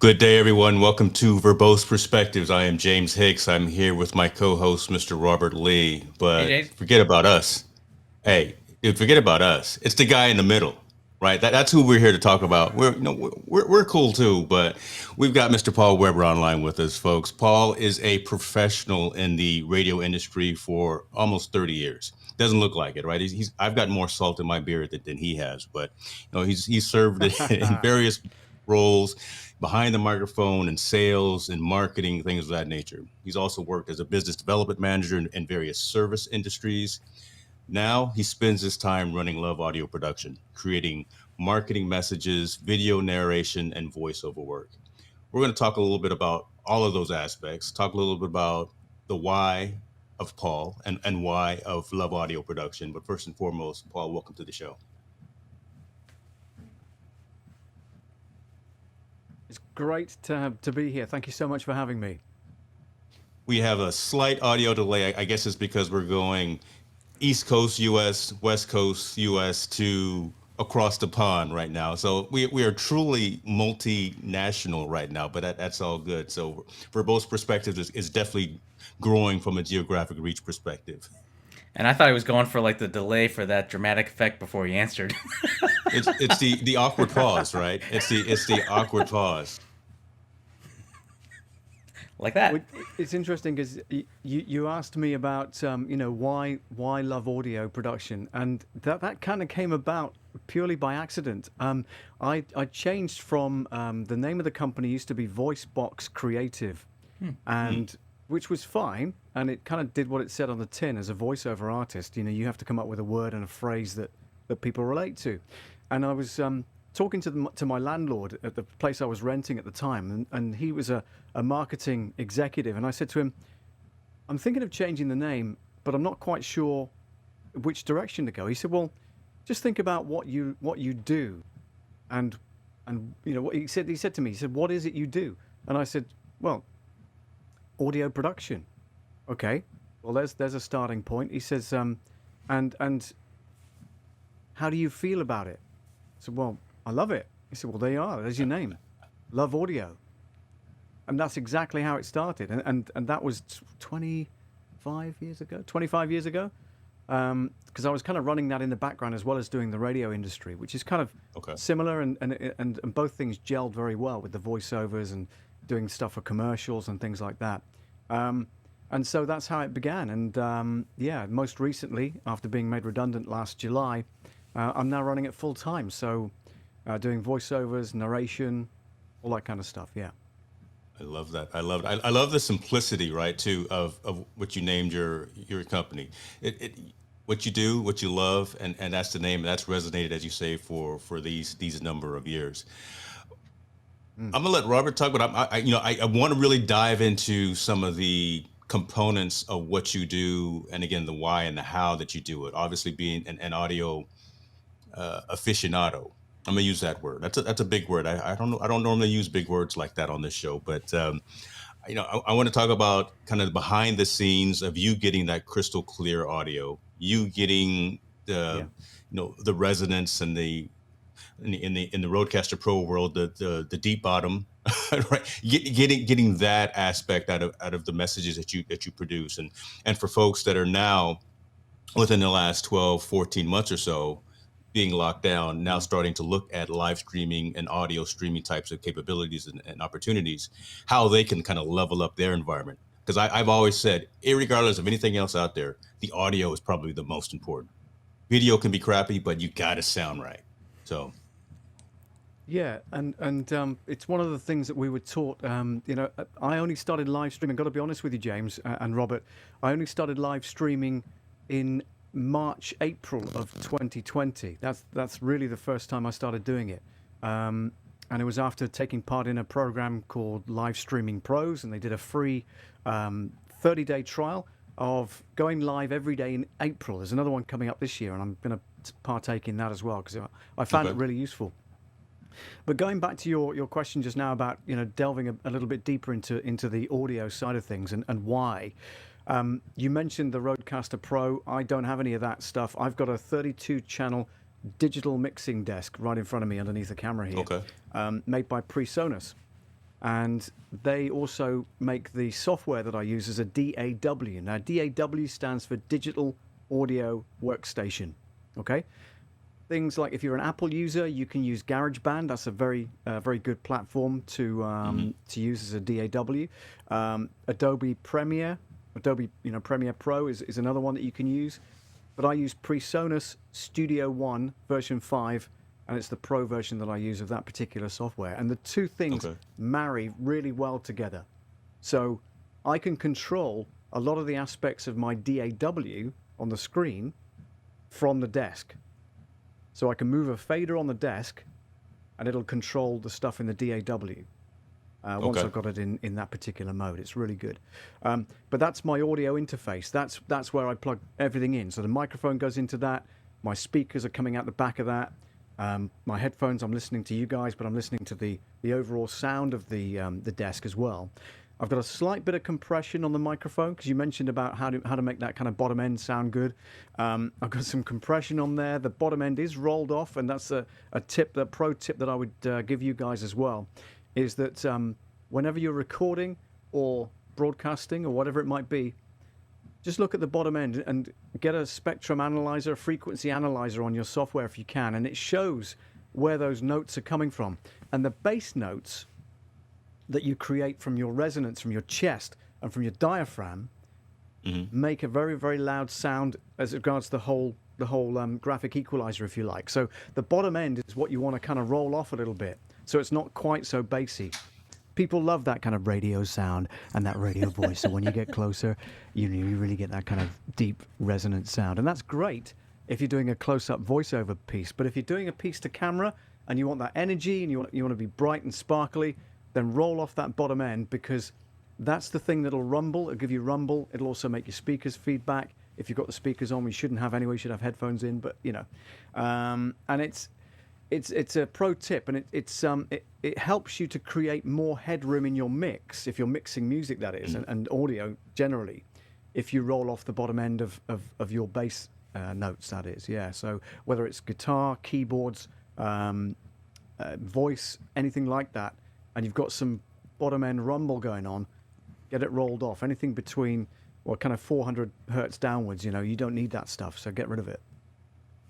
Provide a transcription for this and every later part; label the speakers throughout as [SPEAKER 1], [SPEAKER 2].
[SPEAKER 1] Good day, everyone. Welcome to Verbose Perspectives. I am James Hicks. I'm here with my co-host, Mr. Robert Lee.
[SPEAKER 2] Hey,
[SPEAKER 1] But
[SPEAKER 2] James.
[SPEAKER 1] forget about us. Hey, dude, forget about us. It's the guy in the middle, right? That's who we're here to talk about. We're cool too, but we've got Mr. Paul Weber online with us, folks. Paul is a professional in the radio industry for almost 30 years. Doesn't look like it, right? He's I've got more salt in my beer than he has, but he's served in various roles behind the microphone and sales and marketing, things of that nature. He's also worked as a business development manager in various service industries. Now he spends his time running Love Audio production, creating marketing messages, video narration, and voiceover work. We're going to talk a little bit about all of those aspects, talk a little bit about the why of Paul and why of Love Audio production. But first and foremost, Paul, welcome to the show.
[SPEAKER 3] It's great to be here. Thank you so much for having me.
[SPEAKER 1] We have a slight audio delay. I guess it's because we're going East Coast US, West Coast US to across the pond right now. So we are truly multinational right now, but that's all good. So for both perspectives, is definitely growing from a geographic reach perspective.
[SPEAKER 2] And I thought he was going for like the delay for that dramatic effect before he answered.
[SPEAKER 1] It's the awkward pause, right? It's the awkward pause.
[SPEAKER 2] Like that.
[SPEAKER 3] Well, it's interesting because you asked me about why love audio production, and that kind of came about purely by accident. I changed from the name of the company used to be VoiceBox Creative, and which was fine, and it kind of did what it said on the tin as a voiceover artist. You have to come up with a word and a phrase that people relate to, and I was talking to my landlord at the place I was renting at the time, and he was a marketing executive, and I said to him, I'm thinking of changing the name, but I'm not quite sure which direction to go. He said, well, just think about what you do, and what he said to me. He said, what is it you do? And I said, well, audio production. Okay, well, there's a starting point. He says, and how do you feel about it? I said, well, I love it. He said, well, there you are. There's your name, Love Audio. And that's exactly how it started. And that was 25 years ago, 25 years ago. Because I was kind of running that in the background as well as doing the radio industry, which is kind of
[SPEAKER 1] Okay.
[SPEAKER 3] similar, and both things gelled very well with the voiceovers and doing stuff for commercials and things like that. And so that's how it began. And yeah, most recently, after being made redundant last July, I'm now running it full time. So doing voiceovers, narration, all that kind of stuff. Yeah.
[SPEAKER 1] I love that. I love the simplicity, right, too, of what you named your company. What you do, what you love, and that's the name. That's resonated, as you say, for these number of years.
[SPEAKER 3] Mm.
[SPEAKER 1] I'm gonna let Robert talk, but I want to really dive into some of the components of what you do, and again, the why and the how that you do it. Obviously, being an audio aficionado. I'm gonna use that word. That's a big word. I don't know. I don't normally use big words like that on this show, but I want to talk about kind of behind the scenes of you getting that crystal clear audio, you getting the
[SPEAKER 3] Yeah.
[SPEAKER 1] the resonance and in the Roadcaster Pro world, the deep bottom, right? Getting that aspect out of the messages that you produce, and for folks that are now within the last 12, 14 months or so being locked down, now
[SPEAKER 3] Mm.
[SPEAKER 1] starting to look at live streaming and audio streaming types of capabilities and opportunities, how they can kind of level up their environment. Because I've always said, regardless of anything else out there, the audio is probably the most important. Video can be crappy, but you got to sound right. So,
[SPEAKER 3] Yeah, and it's one of the things that we were taught. I only started live streaming. Got to be honest with you, James and Robert. I only started live streaming in March, April of 2020. That's really the first time I started doing it. And it was after taking part in a program called Live Streaming Pros, and they did a free 30-day trial of going live every day in April. There's another one coming up this year, and I'm going to partake in that as well because I found it
[SPEAKER 1] okay.
[SPEAKER 3] really useful. But going back to your question just now about delving a little bit deeper into the audio side of things and why. You mentioned the Rodecaster Pro. I don't have any of that stuff. I've got a 32 channel digital mixing desk right in front of me underneath the camera here,
[SPEAKER 1] Okay.
[SPEAKER 3] made by PreSonus. and they also make the software that I use as a DAW. Now, DAW stands for Digital Audio Workstation. Okay. Things like if you're an Apple user, you can use GarageBand. That's a very good platform to use as a DAW. Adobe Premiere, Premiere Pro is another one that you can use. But I use PreSonus Studio One version 5, and it's the Pro version that I use of that particular software. And the two things marry really well together. So I can control a lot of the aspects of my DAW on the screen from the desk. So I can move a fader on the desk, and it'll control the stuff in the DAW. Once I've got it in that particular mode, it's really good. But that's my audio interface. That's where I plug everything in. So the microphone goes into that. My speakers are coming out the back of that. My headphones, I'm listening to you guys, but I'm listening to the overall sound of the desk as well. I've got a slight bit of compression on the microphone because you mentioned about how to make that kind of bottom end sound good. I've got some compression on there. The bottom end is rolled off, and that's a pro tip that I would give you guys as well, is that whenever you're recording or broadcasting or whatever it might be, just look at the bottom end and get a spectrum analyzer, a frequency analyzer on your software if you can, and it shows where those notes are coming from. And the bass notes that you create from your resonance, from your chest, and from your diaphragm make a very, very loud sound as regards the whole graphic equalizer, if you like. So the bottom end is what you want to kind of roll off a little bit, so it's not quite so bassy. People love that kind of radio sound and that radio voice. So when you get closer, you really get that kind of deep resonant sound, and that's great if you're doing a close-up voiceover piece. But if you're doing a piece to camera and you want that energy and you want to be bright and sparkly, then roll off that bottom end, because that's the thing that'll rumble. It'll give you rumble. It'll also make your speakers feedback. If you've got the speakers on, we shouldn't have anyway. You should have headphones in, but and it's a pro tip, and it helps you to create more headroom in your mix if you're mixing music, that is, and audio generally. If you roll off the bottom end of your bass notes, that is, yeah. So whether it's guitar, keyboards, voice, anything like that, and you've got some bottom end rumble going on, get it rolled off. Anything between, kind of 400 hertz downwards, you don't need that stuff, so get rid of it.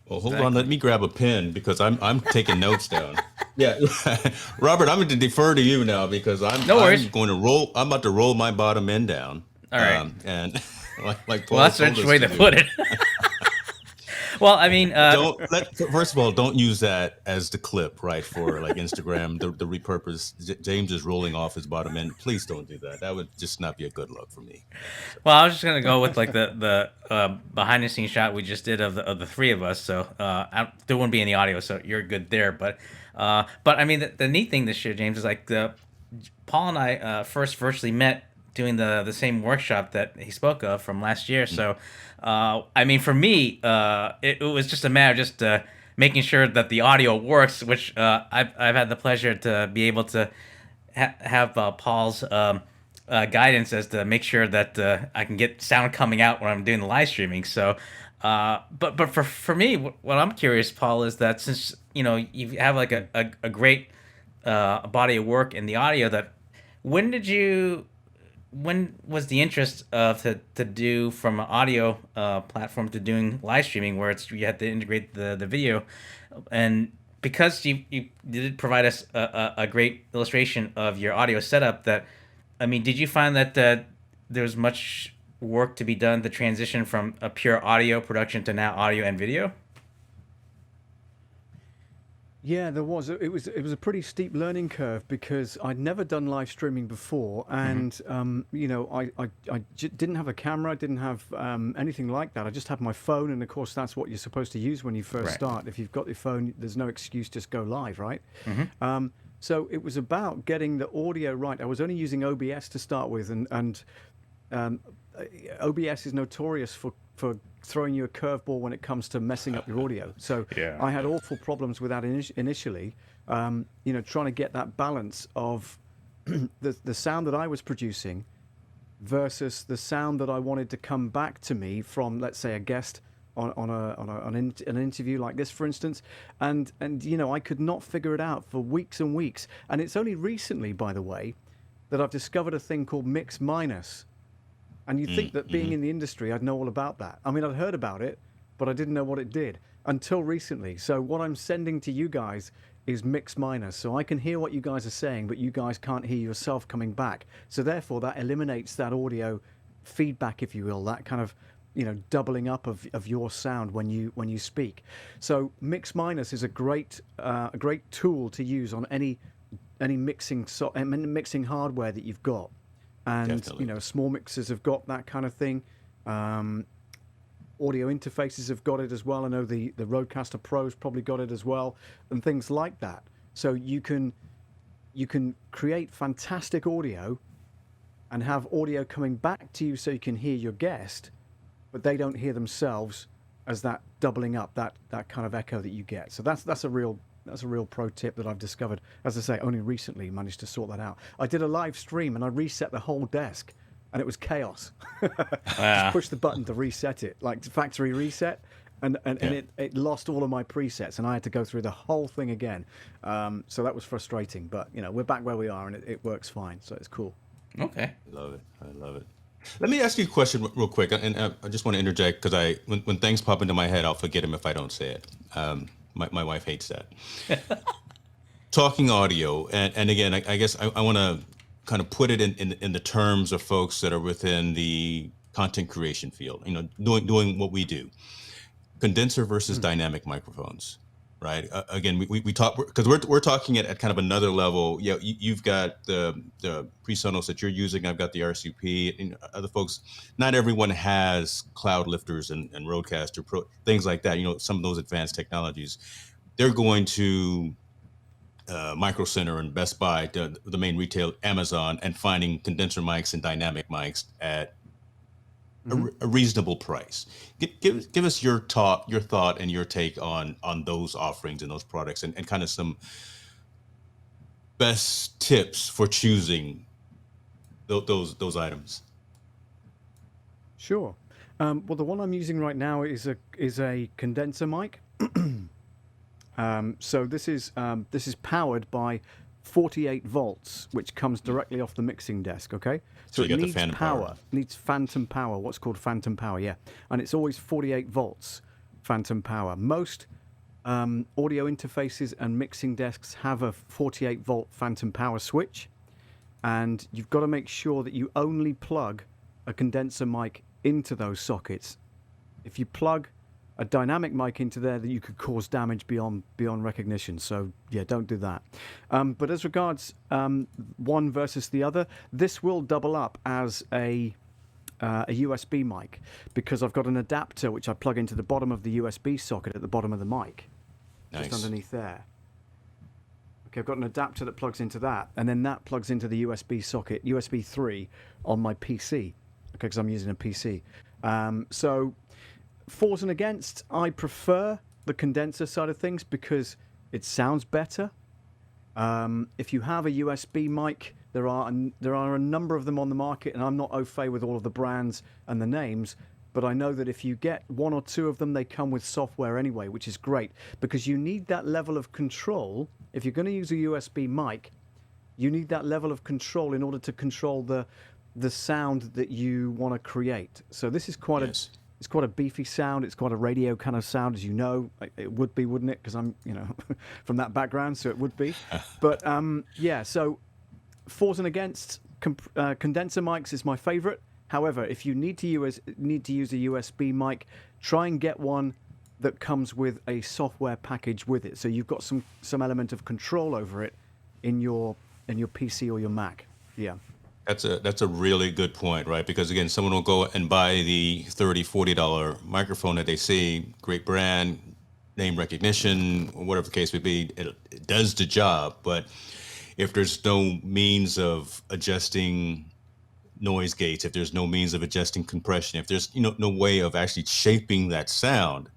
[SPEAKER 1] Well, hold on. Let me grab a pen because I'm taking notes down. Yeah, Robert, I'm going to defer to you now because I'm about to roll my bottom end down.
[SPEAKER 2] All right.
[SPEAKER 1] And like Paul
[SPEAKER 2] that's a
[SPEAKER 1] told us
[SPEAKER 2] way to put it. Well, I mean,
[SPEAKER 1] first of all, don't use that as the clip, right, for like Instagram, the repurpose. James is rolling off his bottom end. Please don't do that. That would just not be a good look for me.
[SPEAKER 2] Well, I was just gonna go with like the behind the scenes shot we just did of the three of us. So there wouldn't be any audio, so you're good there. But I mean, the neat thing this year, James, is like Paul and I first virtually met doing the same workshop that he spoke of from last year. So, I mean, for me, it was just a matter of just making sure that the audio works, which I've had the pleasure to be able to have Paul's guidance as to make sure that I can get sound coming out when I'm doing the live streaming. So, but for me, what I'm curious, Paul, is that since you have like a great body of work in the audio, that when was the interest of to do from an audio platform to doing live streaming, where you had to integrate the video, and because you did provide us a great illustration of your audio setup, that I mean, did you find that there's much work to be done to transition from a pure audio production to now audio and video?
[SPEAKER 3] Yeah, there was. It was a pretty steep learning curve because I'd never done live streaming before, and I didn't have a camera, I didn't have anything like that. I just had my phone, and of course that's what you're supposed to use when you first start. If you've got your phone, there's no excuse, just go live, right? So it was about getting the audio right. I was only using OBS to start with, and OBS is notorious for throwing you a curveball when it comes to messing up your audio. So I had awful problems with that initially, trying to get that balance of the sound that I was producing versus the sound that I wanted to come back to me from, let's say, a guest an interview like this, for instance, and I could not figure it out for weeks and weeks. And it's only recently, by the way, that I've discovered a thing called mix minus. And you'd think that being in the industry, I'd know all about that. I mean, I'd heard about it, but I didn't know what it did until recently. So what I'm sending to you guys is mix minus. So I can hear what you guys are saying, but you guys can't hear yourself coming back. So therefore, that eliminates that audio feedback, if you will, that kind of doubling up of your sound when you speak. So mix minus is a great tool to use on any mixing hardware that you've got. And
[SPEAKER 1] Definitely.
[SPEAKER 3] small mixers have got that kind of thing. Audio interfaces have got it as well. I know the Rodecaster Pro's probably got it as well, and things like that. So you can create fantastic audio and have audio coming back to you so you can hear your guest, but they don't hear themselves as that doubling up, that kind of echo that you get. So that's a real pro tip that I've discovered. As I say, only recently managed to sort that out. I did a live stream and I reset the whole desk, and it was chaos. Just push the button to reset it, like factory reset, and it lost all of my presets, and I had to go through the whole thing again. So that was frustrating, but we're back where we are, and it works fine. So it's cool.
[SPEAKER 2] Okay.
[SPEAKER 1] I love it. I love it. Let me ask you a question real quick, and I just want to interject because when things pop into my head, I'll forget them if I don't say it. My wife hates that. Talking audio, and again, I guess I want to kind of put it in the terms of folks that are within the content creation field, doing what we do. Condenser versus dynamic microphones, right? Again, we talk because we're talking at kind of another level. Yeah, you've got the PreSonus that you're using. I've got the RCP, and other folks. Not everyone has cloud lifters and Rodecaster Pro, things like that. Some of those advanced technologies. They're going to Micro Center and Best Buy, the main retail, Amazon, and finding condenser mics and dynamic mics at a reasonable price. Give us your thought and your take on those offerings and those products, and kind of some best tips for choosing those items.
[SPEAKER 3] Sure. Well, the one I'm using right now is a condenser mic. So this is powered by 48 volts, which comes directly off the mixing desk. Okay, so
[SPEAKER 1] you
[SPEAKER 3] it
[SPEAKER 1] got the
[SPEAKER 3] needs
[SPEAKER 1] phantom
[SPEAKER 3] power.
[SPEAKER 1] power.
[SPEAKER 3] Needs phantom power. What's called phantom power. Yeah, and it's always 48 volts phantom power. Most audio interfaces and mixing desks have a 48 volt phantom power switch, and you've got to make sure that you only plug a condenser mic into those sockets. If you plug a dynamic mic into there, that you could cause damage beyond recognition. So yeah, don't do that. But as regards one versus the other, this will double up as a USB mic, because I've got an adapter which I plug into the bottom of the USB socket at the bottom of the mic,
[SPEAKER 1] Nice.
[SPEAKER 3] just underneath there. Okay, I've got an adapter that plugs into that, and then that plugs into the USB socket, USB 3, on my PC. Okay, because I'm using a PC. So fors and against, I prefer the condenser side of things because it sounds better. If you have a USB mic, there are a number of them on the market, and I'm not au fait with all of the brands and the names, but I know that if you get one or two of them, they come with software anyway, which is great, because you need that level of control. If you're going to use a USB mic, you need that level of control in order to control the sound that you want to create. So this is quite
[SPEAKER 1] Yes.
[SPEAKER 3] it's quite a beefy sound. It's quite a radio kind of sound, as you know. It would be, wouldn't it? Because I'm, from that background, so it would be. But yeah, so fors and against, condenser mics is my favorite. However, if you need to use a USB mic, try and get one that comes with a software package with it, so you've got some element of control over it in your PC or your Mac. Yeah.
[SPEAKER 1] That's a really good point, right? Because again, someone will go and buy the $30, $40 microphone that they see, great brand, name recognition, or whatever the case may be. It does the job, but if there's no means of adjusting noise gates, if there's no means of adjusting compression, if there's no way of actually shaping that sound,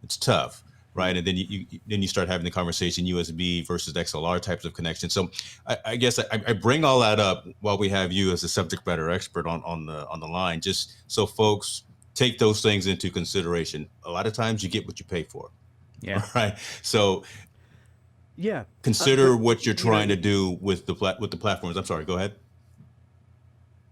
[SPEAKER 1] it's tough, right? And then you start having the conversation USB versus XLR types of connections. So I guess I bring all that up while we have you as a subject matter expert on the line, just so folks take those things into consideration. A lot of times you get what you pay for.
[SPEAKER 2] Yeah.
[SPEAKER 1] Right. So
[SPEAKER 3] Yeah.
[SPEAKER 1] consider what you're
[SPEAKER 3] you know,
[SPEAKER 1] trying to do with the platforms. I'm sorry. Go ahead.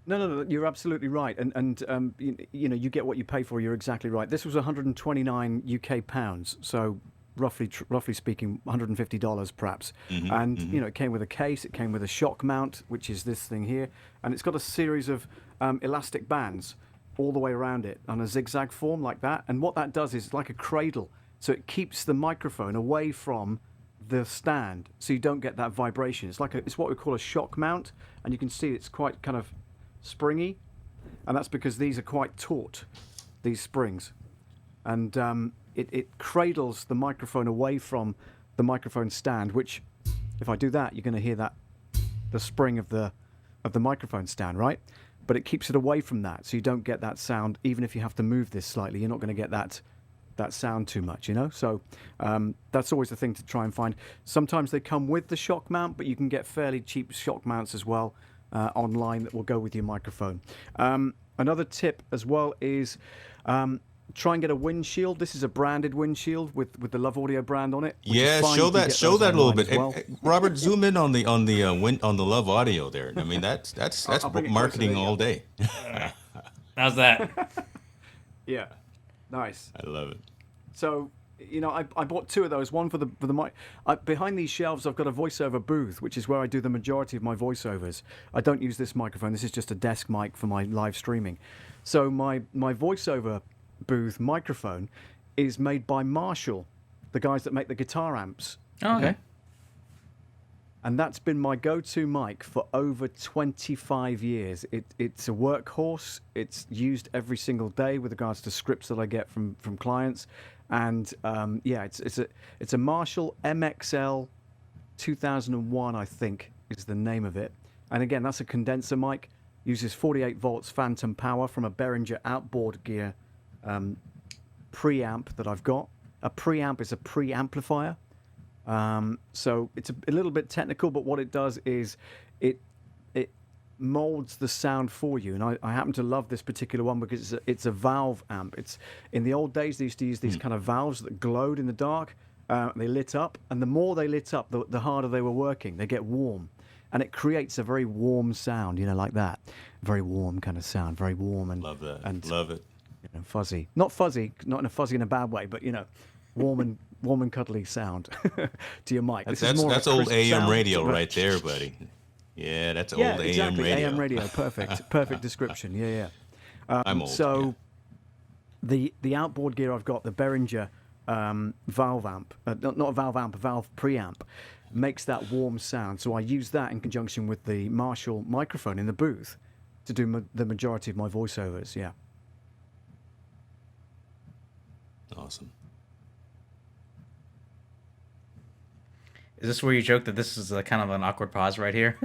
[SPEAKER 3] no, you're absolutely right, and you know, you get what you pay for. You're exactly right. This was 129 UK pounds, so roughly speaking, $150 perhaps. And you know, it came with a case, it came with a shock mount, which is this thing here, and it's got a series of elastic bands all the way around it on a zigzag form like that. And what that does is it's like a cradle, so it keeps the microphone away from the stand, so you don't get that vibration. It's what we call a shock mount, and you can see it's quite kind of springy, and that's because these are quite taut, these springs, and it cradles the microphone away from the microphone stand, which if I do that, you're going to hear that the spring of the microphone stand, right? But it keeps it away from that, so you don't get that sound. Even if you have to move this slightly, you're not going to get that sound too much, you know. So that's always the thing to try and find. Sometimes they come with the shock mount, but you can get fairly cheap shock mounts as well online that will go with your microphone. Another tip as well is try and get a windshield. This is a branded windshield with the Love Audio brand on it.
[SPEAKER 1] Yeah, show that a little bit. Well. Robert, zoom in on the Love Audio there. I mean, that's marketing all day.
[SPEAKER 2] How's that?
[SPEAKER 3] Yeah, nice.
[SPEAKER 1] I love it.
[SPEAKER 3] So, you know, I bought two of those. One for the mic. Behind these shelves, I've got a voiceover booth, which is where I do the majority of my voiceovers. I don't use this microphone. This is just a desk mic for my live streaming. So my voiceover booth microphone is made by Marshall, the guys that make the guitar amps.
[SPEAKER 2] Oh, okay.
[SPEAKER 3] And that's been my go-to mic for over 25 years. It's a workhorse. It's used every single day with regards to scripts that I get from clients. And yeah, it's a Marshall MXL 2001, I think, is the name of it. And again, that's a condenser mic. Uses 48 volts phantom power from a Behringer Outboard Gear preamp that I've got. A preamp is a preamplifier. So it's a little bit technical, but what it does is it molds the sound for you. And I happen to love this particular one because it's a valve amp. It's in the old days they used to use these kind of valves that glowed in the dark. They lit up, and the more they lit up, the harder they were working. They get warm, and it creates a very warm sound, you know, like that. Very warm kind of sound, very warm and
[SPEAKER 1] love that.
[SPEAKER 3] And
[SPEAKER 1] love it.
[SPEAKER 3] You know, fuzzy, not fuzzy in a bad way, but you know, warm and cuddly sound to your mic.
[SPEAKER 1] That's old AM radio right there, buddy. Yeah, that's old AM radio.
[SPEAKER 3] AM radio, perfect description. Yeah.
[SPEAKER 1] I'm old.
[SPEAKER 3] So the outboard gear I've got, the Behringer valve amp, not a valve amp, a valve preamp, makes that warm sound. So I use that in conjunction with the Marshall microphone in the booth to do the majority of my voiceovers. Yeah.
[SPEAKER 1] Awesome.
[SPEAKER 2] Is this where you joke that this is a kind of an awkward pause right here?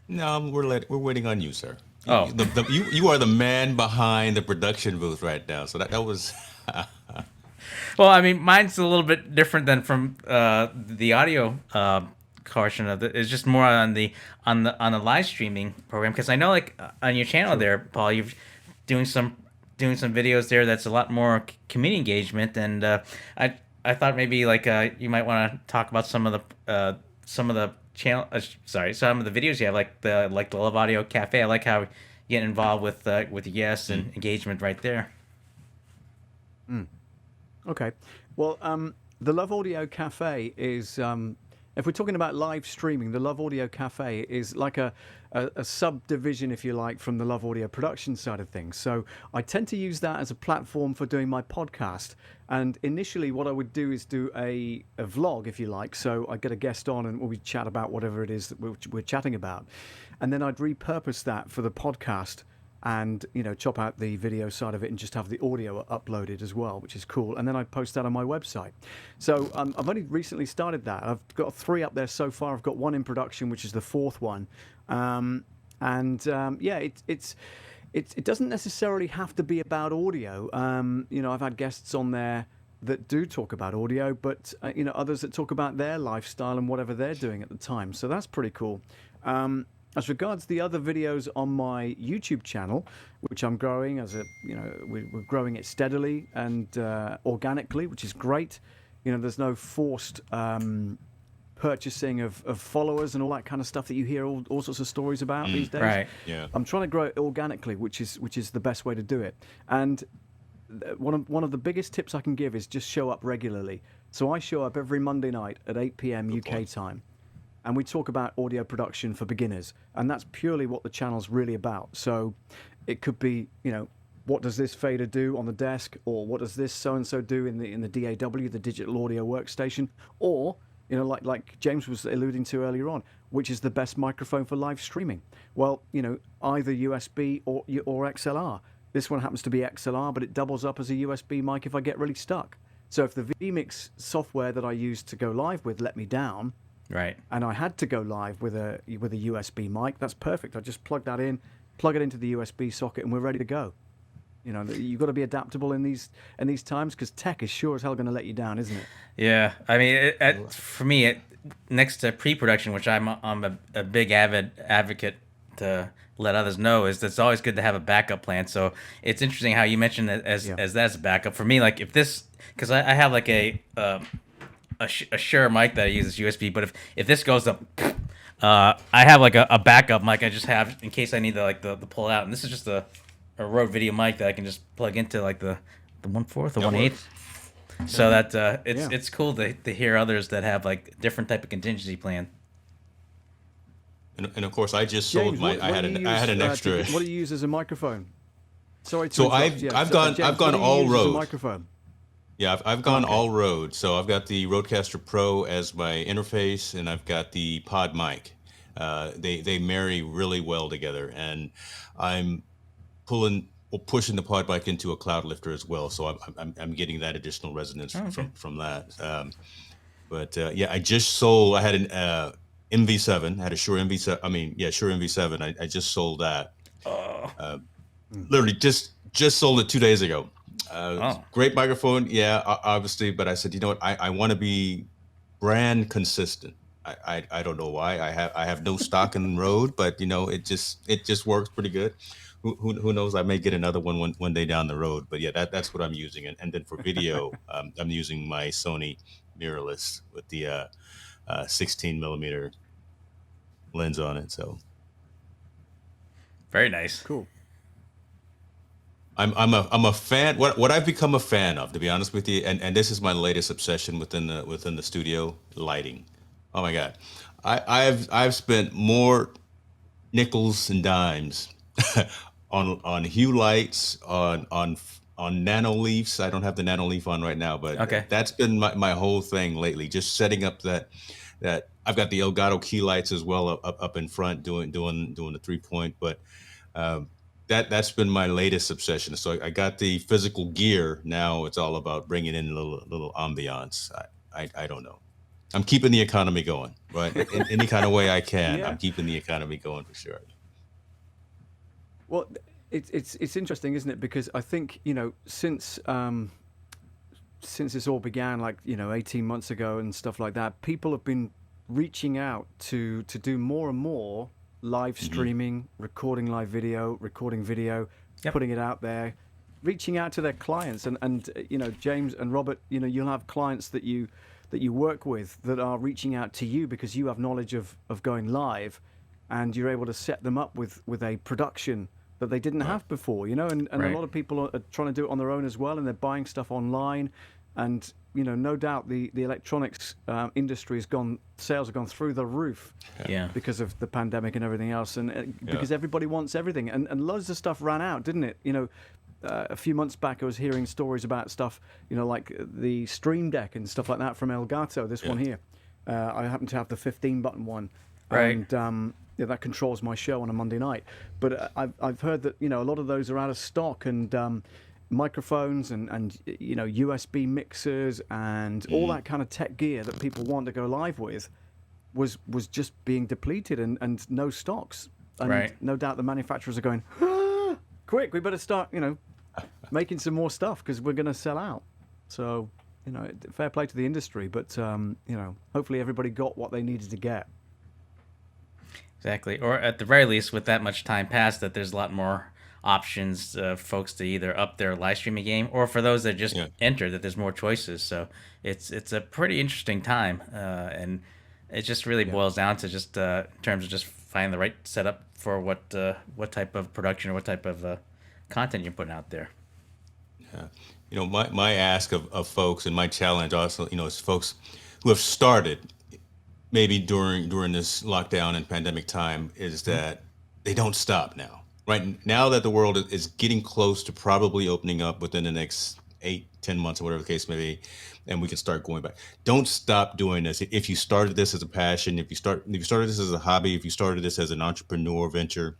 [SPEAKER 1] No, we're waiting on you, sir.
[SPEAKER 2] Oh,
[SPEAKER 1] you are the man behind the production booth right now. So that was.
[SPEAKER 2] Well, I mean, mine's a little bit different than from the audio portion of it. It's just more on the live streaming program, because I know, like, on your channel there, Paul, you've doing some videos there that's a lot more community engagement, and I thought maybe like you might want to talk about some of the channel some of the videos you have, like the Love Audio Cafe. I like how you get involved with guests and engagement right there.
[SPEAKER 3] Okay. Well, the Love Audio Cafe is, if we're talking about live streaming, the Love Audio Cafe is like a subdivision, if you like, from the Love Audio production side of things. So I tend to use that as a platform for doing my podcast. And initially what I would do is do a vlog, if you like. So I get a guest on and we chat about whatever it is that we're chatting about. And then I'd repurpose that for the podcast and, you know, chop out the video side of it and just have the audio uploaded as well, which is cool. And then I post that on my website. So I've only recently started that. I've got 3 up there so far. I've got 1 in production, which is the 4th one. Yeah, it doesn't necessarily have to be about audio. You know, I've had guests on there that do talk about audio, but you know, others that talk about their lifestyle and whatever they're doing at the time. So that's pretty cool. As regards the other videos on my YouTube channel, which I'm growing we're growing it steadily and organically, which is great. There's no forced purchasing of followers and all that kind of stuff that you hear all sorts of stories about these days.
[SPEAKER 2] Right.
[SPEAKER 1] Yeah.
[SPEAKER 3] I'm trying to grow it organically, which is the best way to do it. And one of the biggest tips I can give is just show up regularly. So I show up every Monday night at 8 p.m. UK time, and we talk about audio production for beginners, and that's purely what the channel's really about. So it could be, what does this fader do on the desk, or what does this so and so do in the DAW, the digital audio workstation, or like James was alluding to earlier on, which is the best microphone for live streaming. Well, either USB or XLR. This one happens to be XLR, but it doubles up as a USB mic if I get really stuck. So if the vMix software that I used to go live with let me down,
[SPEAKER 2] Right.
[SPEAKER 3] and I had to go live with a USB mic, that's perfect. I just plug that in, plug it into the USB socket, and we're ready to go. You've got to be adaptable in these times, because tech is sure as hell going to let you down, isn't it?
[SPEAKER 2] Yeah, I mean, for me, next to pre-production, which I'm a big advocate to let others know, is that it's always good to have a backup plan. So it's interesting how you mentioned it as that's a backup. For me, like if this, because I have like a Shure mic that I use as USB, but if this goes up, I have like a backup mic I just have in case I need to pull it out. And this is just a Rode video mic that I can just plug into like the 1/4 or 1/8. So that it's cool to hear others that have like different type of contingency plan.
[SPEAKER 1] And of course, I just sold
[SPEAKER 3] James,
[SPEAKER 1] my. I had an extra.
[SPEAKER 3] What do you use as a microphone? Sorry to
[SPEAKER 1] So
[SPEAKER 3] interrupt.
[SPEAKER 1] I've gone
[SPEAKER 3] James, what do you
[SPEAKER 1] all
[SPEAKER 3] use as a
[SPEAKER 1] Rode.
[SPEAKER 3] microphone?
[SPEAKER 1] Yeah, I've gone
[SPEAKER 3] Okay.
[SPEAKER 1] all Rode. So I've got the Rodecaster Pro as my interface, and I've got the Pod mic. They marry really well together, and I'm pushing the Pod mic into a cloud lifter as well. So I'm getting that additional resonance from that. But yeah, I just sold. I had an MV7. I had a Shure MV7. Shure MV7. I just sold that. Literally just sold it 2 days ago. Great microphone, yeah, obviously. But I said, you know what? I want to be brand consistent. I don't know why. I have no stock in Rode, but it just works pretty good. Who knows? I may get another one day down the road. But yeah, that's what I'm using. And then for video, I'm using my Sony mirrorless with the 16 millimeter lens on it. So
[SPEAKER 2] Very nice.
[SPEAKER 3] Cool.
[SPEAKER 1] I'm a fan. What I've become a fan of, to be honest with you, and this is my latest obsession within the studio: lighting. Oh my God, I've spent more nickels and dimes on hue lights, on nano leafs. I don't have the nano leaf on right now, but
[SPEAKER 2] Okay.
[SPEAKER 1] that's been my whole thing lately. Just setting up that I've got the Elgato key lights as well up in front, doing the 3-point, but. That's been my latest obsession. So I got the physical gear. Now it's all about bringing in a little ambiance. I don't know. I'm keeping the economy going, right? In any kind of way I can.
[SPEAKER 3] Yeah.
[SPEAKER 1] I'm keeping the economy going for sure.
[SPEAKER 3] Well, it's interesting, isn't it? Because I think since this all began, like 18 months ago and stuff like that, people have been reaching out to do more and more live streaming, recording live video, recording video, putting it out there, reaching out to their clients, and James and Robert, you'll have clients that you work with that are reaching out to you because you have knowledge of going live, and you're able to set them up with a production that they didn't have before, and
[SPEAKER 2] Right.
[SPEAKER 3] a lot of people are trying to do it on their own as well, and they're buying stuff online, and no doubt the electronics industry sales have gone through the roof
[SPEAKER 2] Yeah.
[SPEAKER 3] because of the pandemic and everything else, and because everybody wants everything, and loads of stuff ran out, didn't it? A few months back I was hearing stories about stuff, like the Stream Deck and stuff like that from Elgato, this one here. I happen to have the 15-button one,
[SPEAKER 2] Right.
[SPEAKER 3] and that controls my show on a Monday night, but I've heard that a lot of those are out of stock, and microphones and USB mixers and all that kind of tech gear that people want to go live with was just being depleted and no stocks. And
[SPEAKER 2] Right.
[SPEAKER 3] no doubt the manufacturers are going, quick, we better start, making some more stuff because we're going to sell out. So, fair play to the industry, but hopefully everybody got what they needed to get.
[SPEAKER 2] Exactly. Or at the very least, with that much time passed, that there's a lot more options, folks to either up their live streaming game, or for those that just
[SPEAKER 1] Yeah.
[SPEAKER 2] enter, that there's more choices. So it's a pretty interesting time, and it just really
[SPEAKER 3] Yeah.
[SPEAKER 2] boils down to just in terms of just finding the right setup for what type of production or what type of content you're putting out there.
[SPEAKER 1] Yeah. My ask of folks and my challenge also, is folks who have started maybe during this lockdown and pandemic time is that they don't stop now. Right now that the world is getting close to probably opening up within the next 8, 10 months or whatever the case may be, and we can start going back. Don't stop doing this. If you started this as a passion, if you started this as a hobby, if you started this as an entrepreneur venture,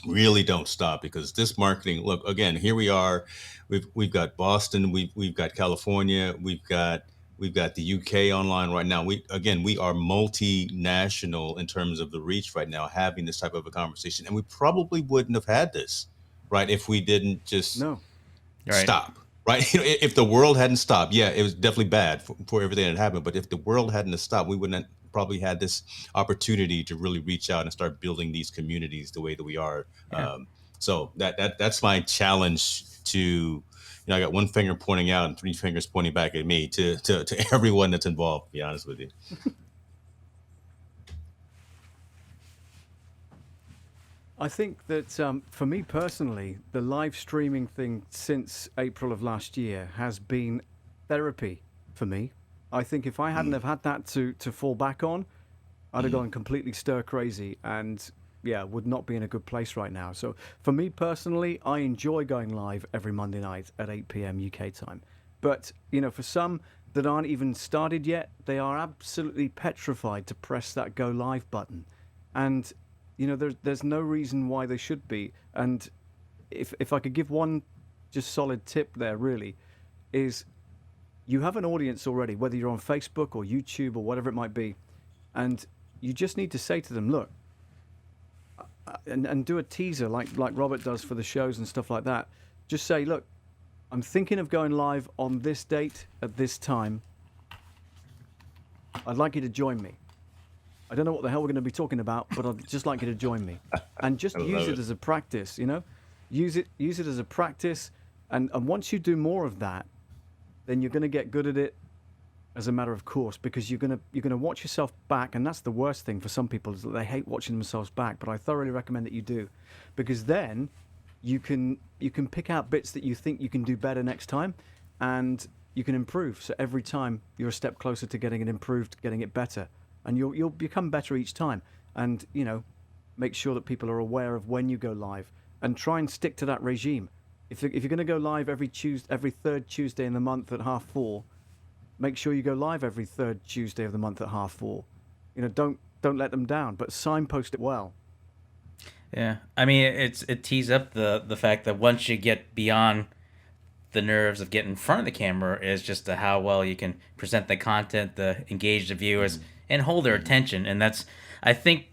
[SPEAKER 1] really don't stop, because this marketing, look, again, here we are, we've got Boston, we've got California, we've got the UK online right now. We are multinational in terms of the reach right now, having this type of a conversation, and we probably wouldn't have had this, right, if we didn't just
[SPEAKER 3] No.
[SPEAKER 2] Right.
[SPEAKER 1] stop, right? If the world hadn't stopped, yeah, it was definitely bad for everything that happened. But if the world hadn't have stopped, we wouldn't have probably had this opportunity to really reach out and start building these communities the way that we are.
[SPEAKER 2] Yeah.
[SPEAKER 1] So that's my challenge to, I got one finger pointing out and three fingers pointing back at me to everyone that's involved, to be honest with you.
[SPEAKER 3] I think that for me personally, the live streaming thing since April of last year has been therapy for me. I think if I hadn't have had that to fall back on, I'd have gone completely stir crazy and yeah, would not be in a good place right now. So for me personally, I enjoy going live every Monday night at 8 p.m. UK time. But, for some that aren't even started yet, they are absolutely petrified to press that go live button. And there's no reason why they should be. And if I could give one just solid tip there, really, is you have an audience already, whether you're on Facebook or YouTube or whatever it might be, and you just need to say to them, look, and do a teaser like Robert does for the shows and stuff like that. Just say, look, I'm thinking of going live on this date at this time. I'd like you to join me. I don't know what the hell we're going to be talking about, but I'd just like you to join me. And just use it as a practice, Use it as a practice. And once you do more of that, then you're going to get good at it as a matter of course, because you're going to watch yourself back. And that's the worst thing for some people, is that they hate watching themselves back. But I thoroughly recommend that you do, because then you can pick out bits that you think you can do better next time, and you can improve. So every time you're a step closer to getting it improved, getting it better. And you'll become better each time. And, make sure that people are aware of when you go live, and try and stick to that regime. If you're going to go live every third Tuesday in the month at 4:30, make sure you go live every third Tuesday of the month at 4:30. Don't let them down, but signpost it well.
[SPEAKER 2] Yeah. I mean, it tees up the fact that once you get beyond the nerves of getting in front of the camera, is just how well you can present the content, engage the viewers, and hold their attention. And that's, I think,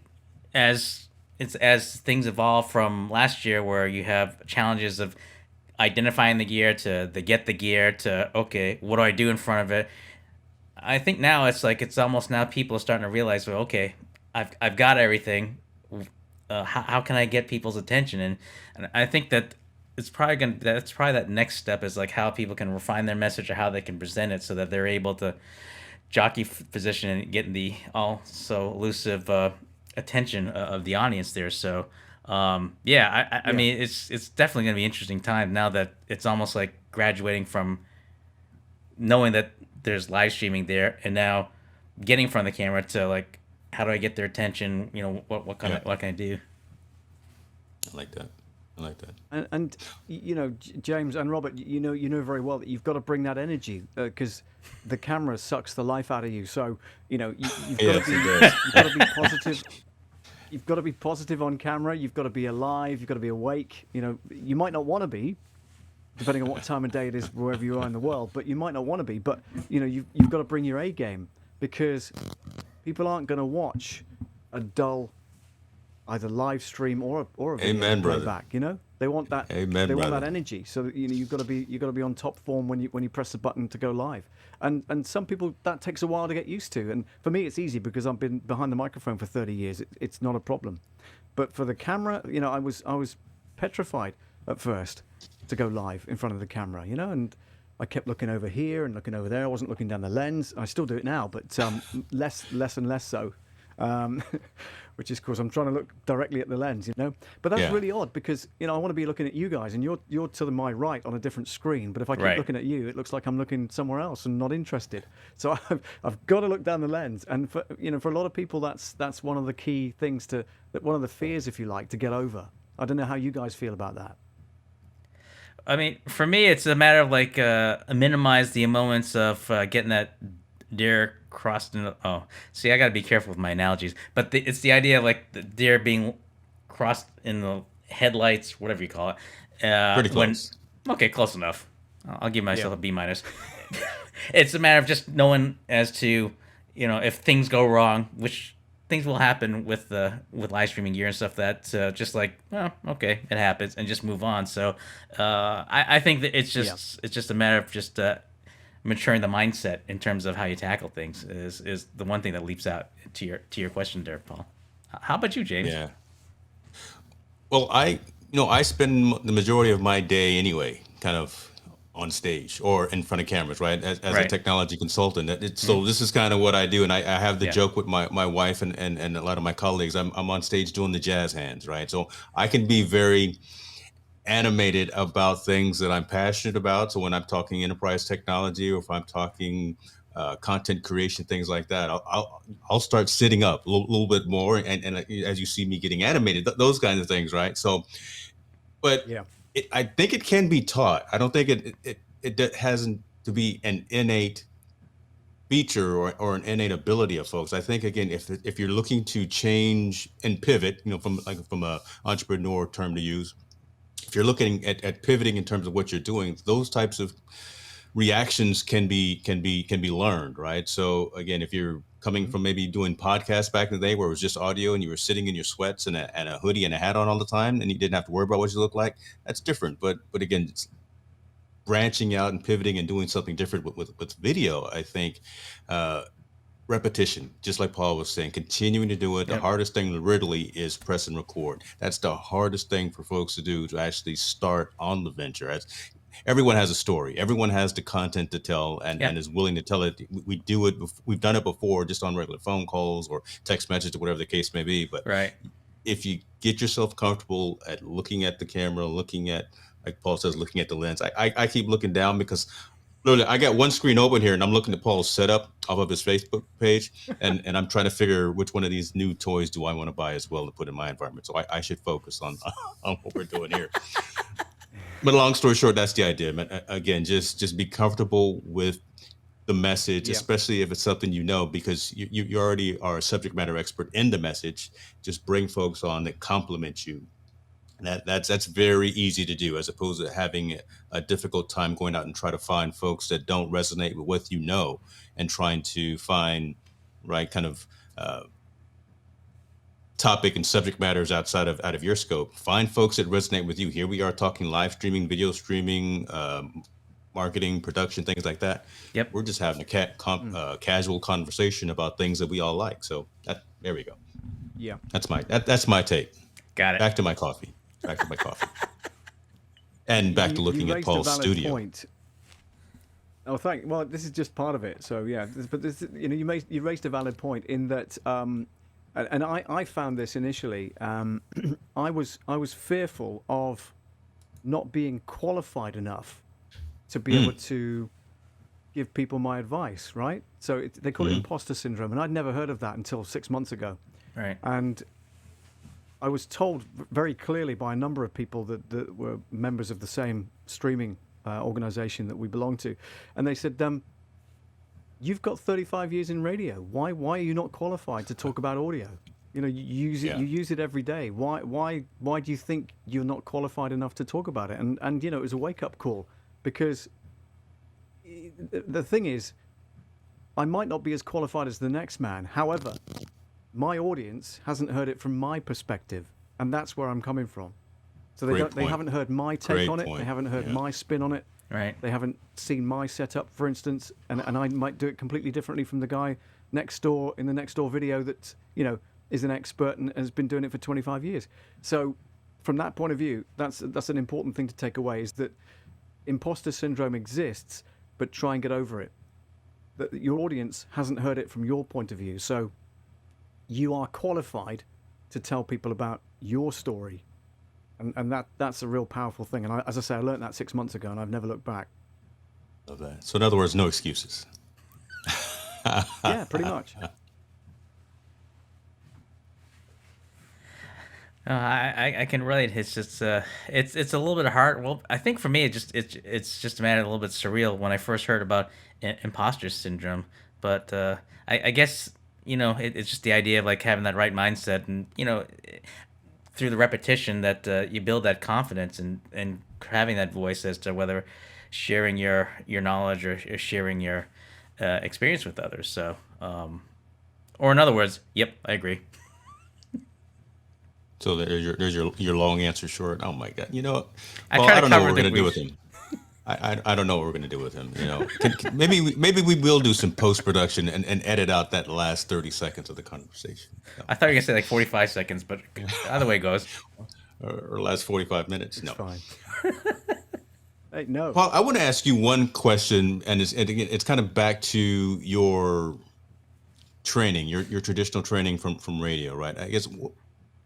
[SPEAKER 2] as things evolve from last year, where you have challenges of identifying the gear to get the gear to, okay, what do I do in front of it? I think now it's almost now people are starting to realize, well, okay, I've got everything. How can I get people's attention? And I think that that's probably that next step, is how people can refine their message, or how they can present it, so that they're able to jockey position and get the all so elusive attention of the audience there. So I mean, it's definitely going to be an interesting time, now that it's almost like graduating from knowing that there's live streaming there, and now getting in front of the camera to how do I get their attention? What can I do?
[SPEAKER 1] I like that.
[SPEAKER 3] And James and Robert, you know very well that you've got to bring that energy, because the camera sucks the life out of you. So you've got to be positive. You've got to be positive on camera. You've got to be alive. You've got to be awake. You might not want to be, depending on what time of day it is wherever you are in the world. But you might not want to be. But you've got to bring your A game, because people aren't going to watch a dull either live stream or a video
[SPEAKER 1] Amen, brother.
[SPEAKER 3] playback. They want that.
[SPEAKER 1] Amen,
[SPEAKER 3] They want
[SPEAKER 1] brother.
[SPEAKER 3] that energy. So that, you've got to be on top form when you press the button to go live. And some people that takes a while to get used to. And for me, it's easy because I've been behind the microphone for 30 years. It's not a problem. But for the camera, I was petrified at first to go live in front of the camera, and I kept looking over here and looking over there. I wasn't looking down the lens. I still do it now, but less and less so. Which is because I'm trying to look directly at the lens, But that's
[SPEAKER 1] Yeah.
[SPEAKER 3] really odd because I want to be looking at you guys, and you're to my right on a different screen. But if I keep
[SPEAKER 2] Right.
[SPEAKER 3] looking at you, it looks like I'm looking somewhere else and not interested. So I've got to look down the lens, and for a lot of people, that's one of the key things one of the fears, if you like, to get over. I don't know how you guys feel about that.
[SPEAKER 2] I mean, for me, it's a matter of like minimize the moments of getting that deer crossed in. Oh, see, I got to be careful with my analogies, but it's the idea of like the deer being crossed in the headlights, whatever you call it.
[SPEAKER 1] Pretty close.
[SPEAKER 2] Okay, close enough. I'll give myself a B minus. It's a matter of just knowing as to if things go wrong, which things will happen with live streaming gear and stuff. That just like, okay, it happens, and just move on. So I think that it's just a matter of just maturing the mindset in terms of how you tackle things is the one thing that leaps out to your question there, Paul. How about you, James?
[SPEAKER 1] Yeah. Well, I spend the majority of my day anyway, kind of on stage or in front of cameras, right? As a
[SPEAKER 2] Right.
[SPEAKER 1] technology consultant. So this is kind of what I do. And I have the
[SPEAKER 2] Yeah.
[SPEAKER 1] joke with my wife and a lot of my colleagues. I'm on stage doing the jazz hands, right? So I can be very animated about things that I'm passionate about. So when I'm talking enterprise technology, or if I'm talking content creation, things like that, I'll start sitting up a little bit more, and as you see me getting animated, those kinds of things, right? So, but
[SPEAKER 3] Yeah.
[SPEAKER 1] I think it can be taught. I don't think it hasn't to be an innate feature or an innate ability of folks. I think again, if you're looking to change and pivot, from a entrepreneur term to use, if you're looking at pivoting in terms of what you're doing, those types of reactions can be learned, right? So again, if you're coming from maybe doing podcasts back in the day where it was just audio and you were sitting in your sweats and a hoodie and a hat on all the time and you didn't have to worry about what you look like, that's different. But again, it's branching out and pivoting and doing something different with video, I think repetition, just like Paul was saying, continuing to do it. The
[SPEAKER 2] Yep.
[SPEAKER 1] hardest thing literally is press and record. That's the hardest thing for folks to do, to actually start on the venture. As everyone has a story, everyone has the content to tell, and
[SPEAKER 2] Yeah.
[SPEAKER 1] is willing to tell it. We do it. We've done it before, just on regular phone calls or text messages or whatever the case may be. But
[SPEAKER 2] Right.
[SPEAKER 1] if you get yourself comfortable at looking at the camera, looking at, like Paul says, looking at the lens. I keep looking down because literally I got one screen open here and I'm looking at Paul's setup off of his Facebook page, and I'm trying to figure which one of these new toys do I want to buy as well to put in my environment. So I should focus on on what we're doing here. But long story short, that's the idea, man. Again, just be comfortable with the message,
[SPEAKER 3] Yeah.
[SPEAKER 1] especially if it's something because you already are a subject matter expert in the message. Just bring folks on that complement you. That's very easy to do, as opposed to having a difficult time going out and try to find folks that don't resonate with what and trying to find right kind of topic and subject matters out of your scope. Find folks that resonate with you. Here we are talking live streaming, video streaming, marketing, production, things like that.
[SPEAKER 2] Yep.
[SPEAKER 1] We're just having a casual conversation about things that we all like. So there we go.
[SPEAKER 3] Yeah.
[SPEAKER 1] That's my take.
[SPEAKER 2] Got it.
[SPEAKER 1] Back to my coffee. And back to looking
[SPEAKER 3] You
[SPEAKER 1] at
[SPEAKER 3] raised
[SPEAKER 1] Paul's
[SPEAKER 3] a valid
[SPEAKER 1] studio.
[SPEAKER 3] Point. Oh, well, this is just part of it. So yeah, you raised a valid point in that, and I found this initially. I was fearful of not being qualified enough to be able to give people my advice. Right. So they call it Imposter Syndrome, and I'd never heard of that until 6 months ago.
[SPEAKER 2] Right.
[SPEAKER 3] And I was told very clearly by a number of people that were members of the same streaming organization that we belong to, and they said, "You've got 35 years in radio. Why are you not qualified to talk about audio? You use it.
[SPEAKER 1] Yeah.
[SPEAKER 3] You use it every day. Why do you think you're not qualified enough to talk about it?" And it was a wake up call, because the thing is, I might not be as qualified as the next man. However, my audience hasn't heard it from my perspective, and that's where I'm coming from. So they
[SPEAKER 1] Great
[SPEAKER 3] don't, they
[SPEAKER 1] point.
[SPEAKER 3] haven't heard my take
[SPEAKER 1] Great
[SPEAKER 3] on it.
[SPEAKER 1] point.
[SPEAKER 3] They haven't heard
[SPEAKER 1] Yeah.
[SPEAKER 3] my spin on it.
[SPEAKER 2] Right.
[SPEAKER 3] They haven't seen my setup, for instance, and I might do it completely differently from the guy next door in the next door video that, you know, is an expert and has been doing it for 25 years. So from that point of view, that's an important thing to take away, is that imposter syndrome exists, but try and get over it. That your audience hasn't heard it from your point of view. So you are qualified to tell people about your story. And that's a real powerful thing. And as I say, I learned that 6 months ago, and I've never looked back.
[SPEAKER 1] Love that. So in other words, no excuses.
[SPEAKER 3] Yeah, pretty much.
[SPEAKER 2] I can relate. It's just it's a little bit hard. Well, I think for me, it's just a matter a little bit surreal when I first heard about imposter syndrome. But I guess it's just the idea of like having that right mindset, and through the repetition that you build that confidence, and having that voice as to whether sharing your knowledge or sharing your experience with others. So, or in other words, yep, I agree.
[SPEAKER 1] So there's your long answer short. Oh my God! You know, what?
[SPEAKER 2] I
[SPEAKER 1] Well,
[SPEAKER 2] try
[SPEAKER 1] I
[SPEAKER 2] to
[SPEAKER 1] don't know
[SPEAKER 2] cover
[SPEAKER 1] what we're
[SPEAKER 2] the
[SPEAKER 1] gonna do with
[SPEAKER 2] grief.
[SPEAKER 1] him. I don't know what we're gonna do with him. Maybe we will do some post production and edit out that last 30 seconds of the conversation,
[SPEAKER 2] I thought you were gonna say like 45 seconds, but either way it goes.
[SPEAKER 1] or last 45 minutes.
[SPEAKER 3] It's
[SPEAKER 1] No.
[SPEAKER 3] fine. Hey, no.
[SPEAKER 1] Paul, I want to ask you one question, and again, it's kind of back to your training, your traditional training from radio, right? I guess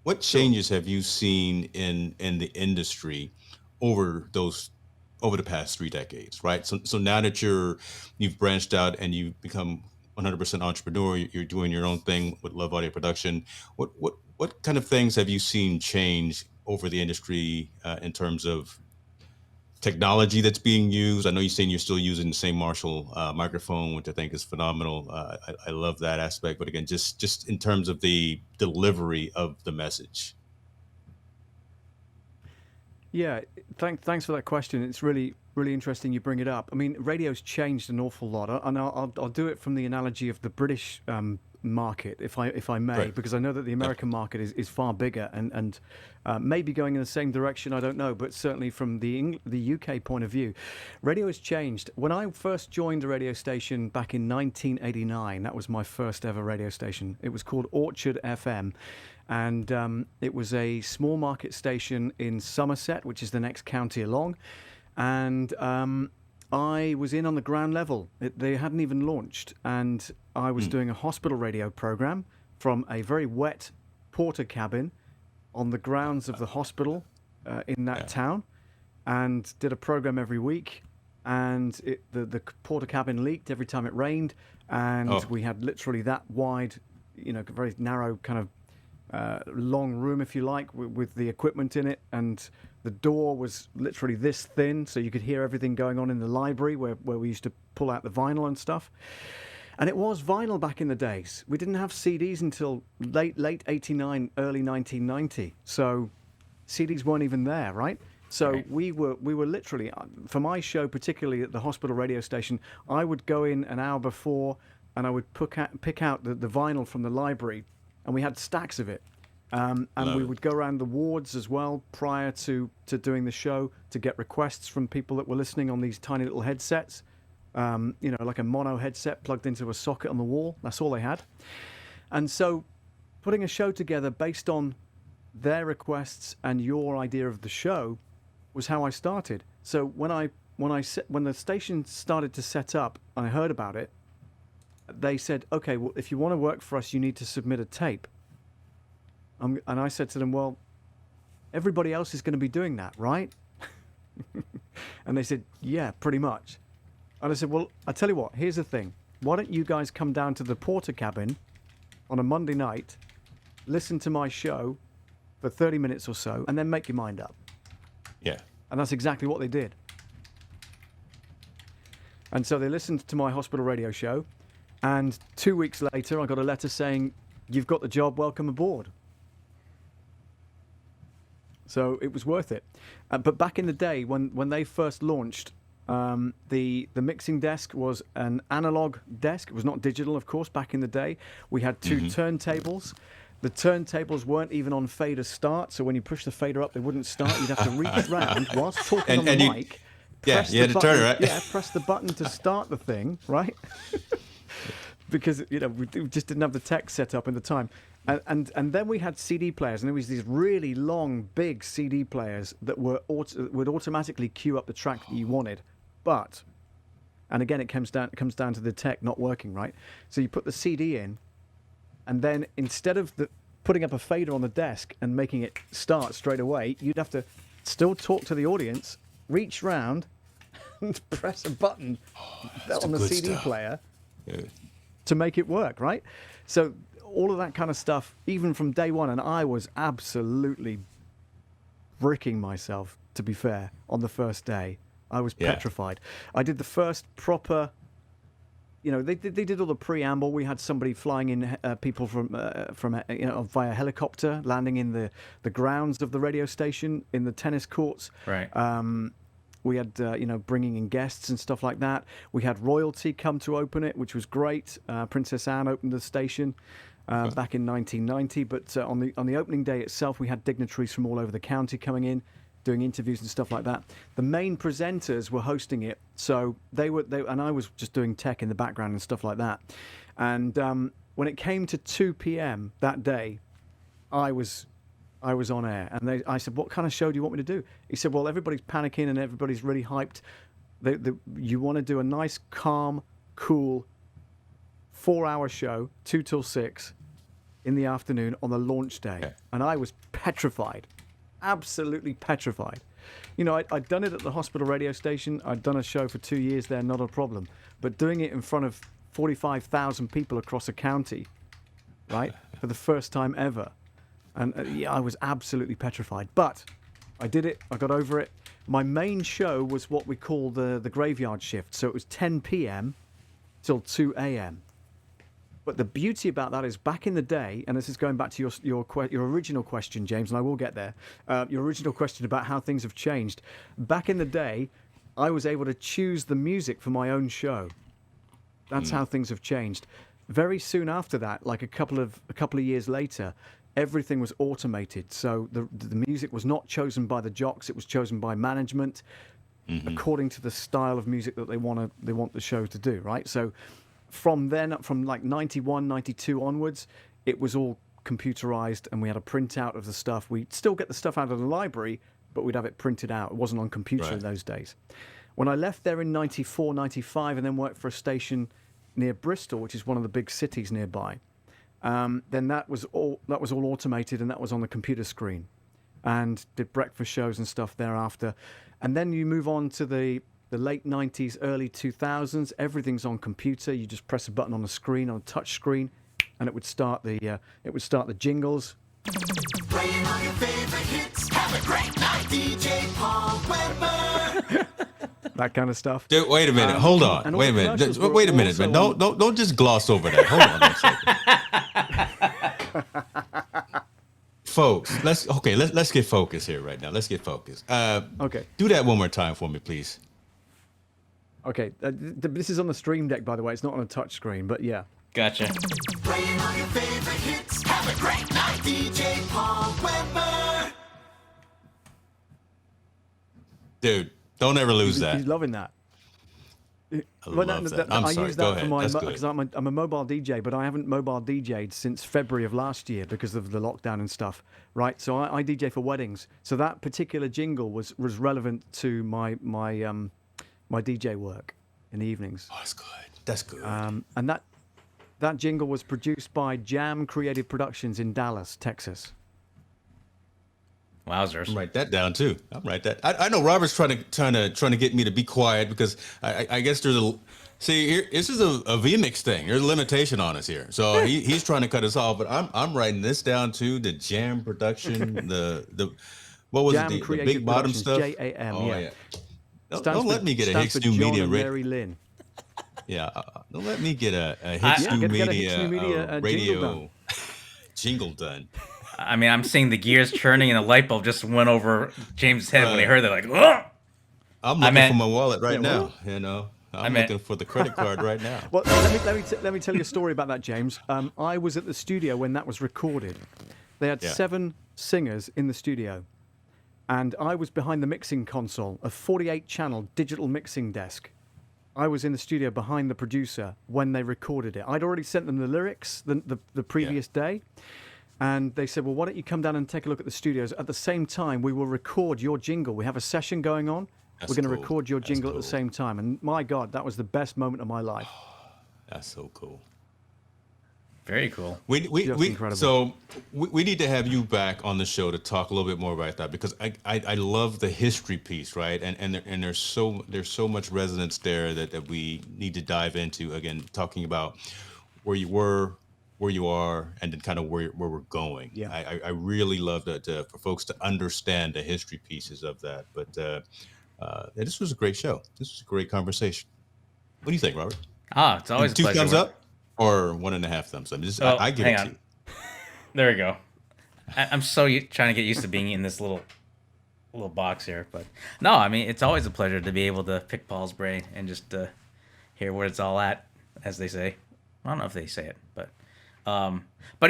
[SPEAKER 1] what changes have you seen in the industry over the past 3 decades, right? So now that you've branched out and you've become 100% entrepreneur, you're doing your own thing with Love Audio Production. What kind of things have you seen change over the industry in terms of technology that's being used? I know you're saying you're still using the same Marshall microphone, which I think is phenomenal. I love that aspect. But again, just in terms of the delivery of the message.
[SPEAKER 3] Yeah, thanks for that question. It's really, really interesting you bring it up. I mean, radio's changed an awful lot, and I'll do it from the analogy of the British market, if I may,
[SPEAKER 1] Right.
[SPEAKER 3] because I know that the American market is far bigger and maybe going in the same direction. I don't know, but certainly from the UK point of view, radio has changed. When I first joined a radio station back in 1989, that was my first ever radio station. It was called Orchard FM. And it was a small market station in Somerset, which is the next county along. And I was in on the ground level. They hadn't even launched. And I was doing a hospital radio program from a very wet porter cabin on the grounds of the hospital in that town, and did a program every week. And the porter cabin leaked every time it rained. And we had literally that wide, very narrow kind of long room, if you like, with the equipment in it, and the door was literally this thin, so you could hear everything going on in the library where we used to pull out the vinyl and stuff. And it was vinyl back in the days. We didn't have CDs until late 89, early 1990, so CDs weren't even there, right? So
[SPEAKER 2] Right.
[SPEAKER 3] we were literally, for my show, particularly at the hospital radio station, I would go in an hour before and I would pick out the vinyl from the library, and we had stacks of it. And
[SPEAKER 1] Love
[SPEAKER 3] we
[SPEAKER 1] it.
[SPEAKER 3] would go around the wards as well prior to doing the show to get requests from people that were listening on these tiny little headsets, like a mono headset plugged into a socket on the wall. That's all they had. And so putting a show together based on their requests and your idea of the show was how I started. So when the station started to set up, I heard about it. They said, okay, well, if you want to work for us, you need to submit a tape. And I said to them, well, everybody else is going to be doing that, right? And they said, yeah, pretty much. And I said, well, I tell you what, here's the thing. Why don't you guys come down to the porter cabin on a Monday night, listen to my show for 30 minutes or so, and then make your mind up.
[SPEAKER 1] Yeah.
[SPEAKER 3] And that's exactly what they did. And so they listened to my hospital radio show. And 2 weeks later, I got a letter saying, you've got the job, welcome aboard. So it was worth it. But back in the day, when they first launched, the mixing desk was an analog desk. It was not digital, of course, back in the day. We had two turntables. The turntables weren't even on fader start, so when you push the fader up, they wouldn't start. You'd have to reach round whilst talking on the mic.
[SPEAKER 1] Yeah, you had to turn it, right?
[SPEAKER 3] Yeah, press the button to start the thing, right? Because we just didn't have the tech set up in the time, and then we had CD players, and there was these really long, big CD players that would automatically queue up the track that you wanted, but, and again it comes down to the tech not working, right? So you put the CD in, and then instead of putting up a fader on the desk and making it start straight away, you'd have to still talk to the audience, reach round, and press a button on the CD player. Yeah. To make it work, right? So all of that kind of stuff, even from day one, and I was absolutely bricking myself, to be fair, on the first day. I was petrified. I did the first proper, they did all the preamble. We had somebody flying in, people from via helicopter, landing in the grounds of the radio station, in the tennis courts.
[SPEAKER 2] Right.
[SPEAKER 3] We had, bringing in guests and stuff like that. We had royalty come to open it, which was great. Princess Anne opened the station back in 1990. But on the opening day itself, we had dignitaries from all over the county coming in, doing interviews and stuff like that. The main presenters were hosting it, so they and I was just doing tech in the background and stuff like that. And when it came to 2 p.m. that day, I was on air, and I said, "What kind of show do you want me to do?" He said, "Well, everybody's panicking and everybody's really hyped. You want to do a nice, calm, cool 4-hour show, 2 till 6 in the afternoon on the launch day." Okay. And I was petrified, absolutely petrified. I'd done it at the hospital radio station. I'd done a show for 2 years there, not a problem. But doing it in front of 45,000 people across a county, right, for the first time ever. And I was absolutely petrified. But I did it. I got over it. My main show was what we call the graveyard shift. So it was 10 p.m. till 2 a.m. But the beauty about that is, back in the day, and this is going back to your original question, James, and I will get there, your original question about how things have changed. Back in the day, I was able to choose the music for my own show. That's how things have changed. Very soon after that, like a couple of years later, everything was automated. So the music was not chosen by the jocks; it was chosen by management, according to the style of music that they want the show to do. Right. So from like 91, 92 onwards, it was all computerized, and we had a printout of the stuff. We'd still get the stuff out of the library, but we'd have it printed out. It wasn't on computer in those days. When I left there in 94, 95, and then worked for a station near Bristol, which is one of the big cities nearby, then that was all automated, and that was on the computer screen, and did breakfast shows and stuff thereafter. And then you move on to the late 90s, early 2000s. Everything's on computer. You just press a button on the screen, on a touch screen, and it would start the jingles.
[SPEAKER 4] Playing all your favorite hits. Have a great night, DJ Paul Weber.
[SPEAKER 3] That kind of stuff.
[SPEAKER 1] Dude, wait a minute. Hold on. Wait a minute. Wait a minute, man. Don't just gloss over that. Hold on a second. Folks, let's get focused here right now. Let's get focused.
[SPEAKER 3] Okay.
[SPEAKER 1] Do that one more time for me, please.
[SPEAKER 3] Okay. This is on the Stream Deck, by the way. It's not on a touch screen, but yeah.
[SPEAKER 2] Gotcha.
[SPEAKER 4] Playing all your favorite hits. Have a great night, DJ Paul Weber.
[SPEAKER 1] Dude, don't ever lose that.
[SPEAKER 3] He's loving that.
[SPEAKER 1] I love that. I'm sorry.
[SPEAKER 3] Use
[SPEAKER 1] Go
[SPEAKER 3] that
[SPEAKER 1] ahead.
[SPEAKER 3] for
[SPEAKER 1] That's good.
[SPEAKER 3] because I'm a mobile DJ, but I haven't mobile DJ'd since February of last year because of the lockdown and stuff, right? So I DJ for weddings. So that particular jingle was relevant to my DJ work in the evenings.
[SPEAKER 1] Oh, that's good. That's good.
[SPEAKER 3] And that jingle was produced by Jam Creative Productions in Dallas, Texas.
[SPEAKER 2] Wowzers.
[SPEAKER 1] I'm write that down too. I know Robert's trying to get me to be quiet because I guess there's here this is a VMix thing. There's a limitation on us here, so he's trying to cut us off. But I'm writing this down too. The Jam production, the what was
[SPEAKER 3] Jam
[SPEAKER 1] it? The
[SPEAKER 3] Creative
[SPEAKER 1] big bottom stuff.
[SPEAKER 3] JAM.
[SPEAKER 1] Oh
[SPEAKER 3] yeah.
[SPEAKER 1] Don't let me get a Hicks New Media.
[SPEAKER 3] Mary Lynn.
[SPEAKER 1] Yeah, don't let me get a Hicks New Media radio jingle done.
[SPEAKER 2] I mean, I'm seeing the gears churning, and a light bulb just went over James' head when he heard that. Like, oh!
[SPEAKER 1] I'm looking for my wallet right now. You know, I'm
[SPEAKER 2] meant-
[SPEAKER 1] looking for the credit card right now.
[SPEAKER 3] Well, let me tell you a story about that, James. I was at the studio when that was recorded. They had
[SPEAKER 1] Yeah.
[SPEAKER 3] 7 singers in the studio, and I was behind the mixing console, a 48-channel digital mixing desk. I was in the studio behind the producer when they recorded it. I'd already sent them the lyrics the previous day, and they said, well, why don't you come down and take a look at the studios? At the same time, we will record your jingle. We have a session going on.
[SPEAKER 1] That's
[SPEAKER 3] We're going to
[SPEAKER 1] cool.
[SPEAKER 3] record your
[SPEAKER 1] That's
[SPEAKER 3] jingle at
[SPEAKER 1] cool.
[SPEAKER 3] the same time. And my God, that was the best moment of my life.
[SPEAKER 1] That's so cool.
[SPEAKER 2] Very cool.
[SPEAKER 1] We
[SPEAKER 3] Just incredible.
[SPEAKER 1] So we need to have you back on the show to talk a little bit more about that, because I love the history piece, right? And there's so much resonance there that we need to dive into, again, talking about where you were, where you are, and then kind of where we're going.
[SPEAKER 3] Yeah.
[SPEAKER 1] I really love that for folks to understand the history pieces of that. But this was a great show. This was a great conversation. What do you think, Robert?
[SPEAKER 2] It's always a
[SPEAKER 1] 2
[SPEAKER 2] pleasure.
[SPEAKER 1] thumbs up or 1.5 thumbs up?
[SPEAKER 2] Oh,
[SPEAKER 1] I give
[SPEAKER 2] hang
[SPEAKER 1] it
[SPEAKER 2] on.
[SPEAKER 1] to you.
[SPEAKER 2] There we go. I'm trying to get used to being in this little box here, but no, I mean, it's always a pleasure to be able to pick Paul's brain and just hear where it's all at, as they say. I don't know if they say it, but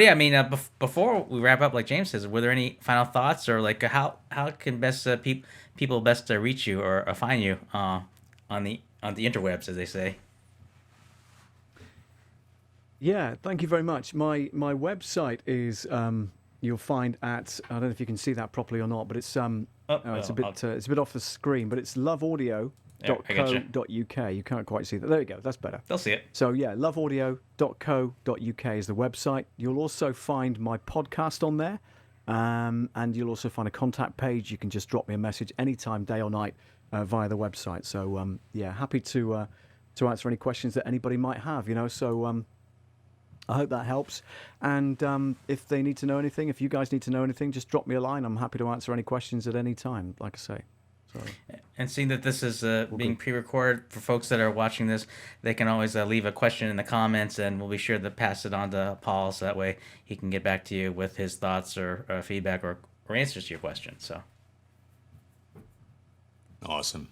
[SPEAKER 2] yeah, I mean, before we wrap up, like James says, were there any final thoughts, or like how can best people best reach you or find you on the interwebs, as they say?
[SPEAKER 3] Yeah, thank you very much. My website is you'll find at, I don't know if you can see that properly or not, but it's it's a bit off the screen, but it's loveaudio.co.uk. You can't quite see that. There you go. That's better.
[SPEAKER 2] They'll see it.
[SPEAKER 3] So yeah, loveaudio.co.uk is the website. You'll also find my podcast on there, and you'll also find a contact page. You can just drop me a message anytime, day or night, via the website. So yeah, happy to answer any questions that anybody might have. So. I hope that helps. And if they need to know anything, if you guys need to know anything, just drop me a line. I'm happy to answer any questions at any time, like I say. So.
[SPEAKER 2] And seeing that this is being pre-recorded for folks that are watching this, they can always leave a question in the comments, and we'll be sure to pass it on to Paul, so that way he can get back to you with his thoughts or feedback or answers to your questions. So.
[SPEAKER 1] Awesome.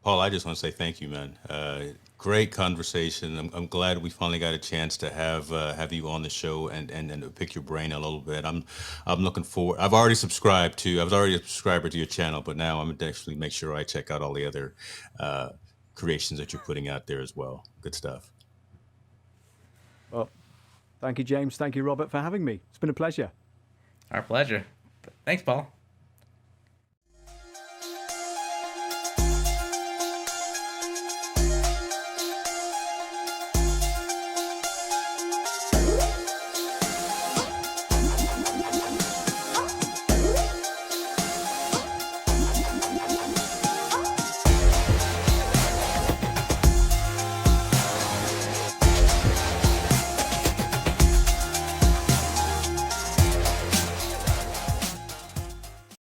[SPEAKER 1] Paul, I just want to say thank you, man. Great conversation. I'm glad we finally got a chance to have you on the show and pick your brain a little bit. I'm looking forward. I was already a subscriber to your channel, but now I'm going to actually make sure I check out all the other creations that you're putting out there as well. Good stuff.
[SPEAKER 3] Well, thank you, James. Thank you, Robert, for having me. It's been a pleasure.
[SPEAKER 2] Our pleasure. Thanks, Paul.